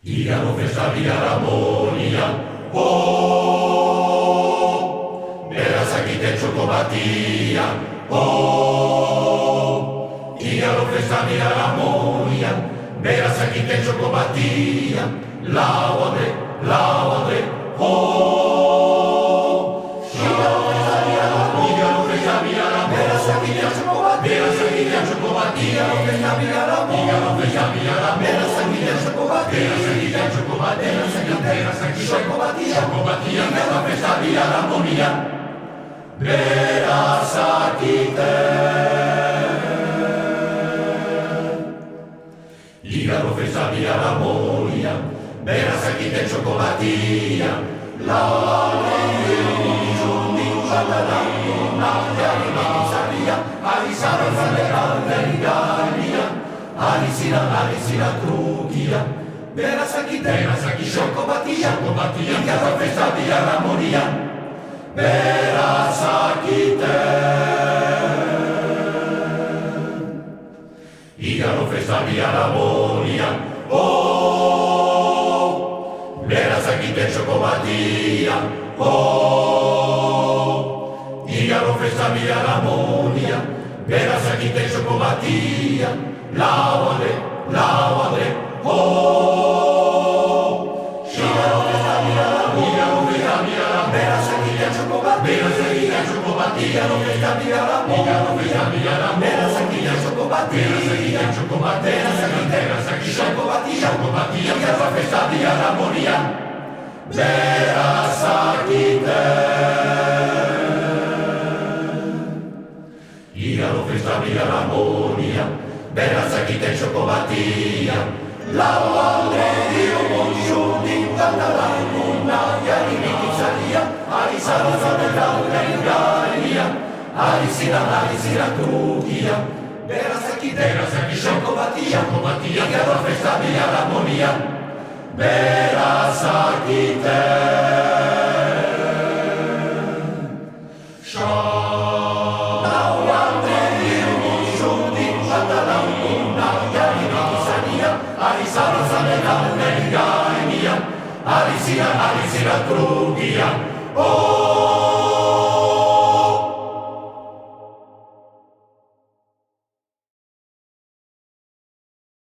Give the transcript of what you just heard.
Diano festa biharamonia, oh, beraz egiten txoko batia, oh, Diano festa biharamonia, beraz egiten txoko batia, lau Andre, oh, Diano festa biharamonia, beraz egiten txoko batia, Diano festa biharamonia, beraz egiten txoko batia, Xokobatia, gero festa biharamonia, beraz egiten. Igaro festa biharamonia, beraz egiten xokobatia, Alizira trukia, beraz egiten xokobatia, igaro festa biharamonia, beraz egiten. Igaro festa biharamonia, oh, beraz egiten xokobatia, oh, igaro festa biharamonia, beraz egiten xokobatia, lau Andre, oh, igaro festa biharamonia, beraz egiten xokobatia, igaro festa biharamonia, beraz egiten xokobatia, igaro festa biharamonia, beraz egiten. Igaro festa biharamonia, beraz egiten xokobatia, lau Andre, dio bonxur, dintatalanguna, jaririk izaria, arizara zaten gainia, alizira trukia, beraz egiten xokobatia, igaro festa biharamonia, beraz egiten. Alizira trukia, oh,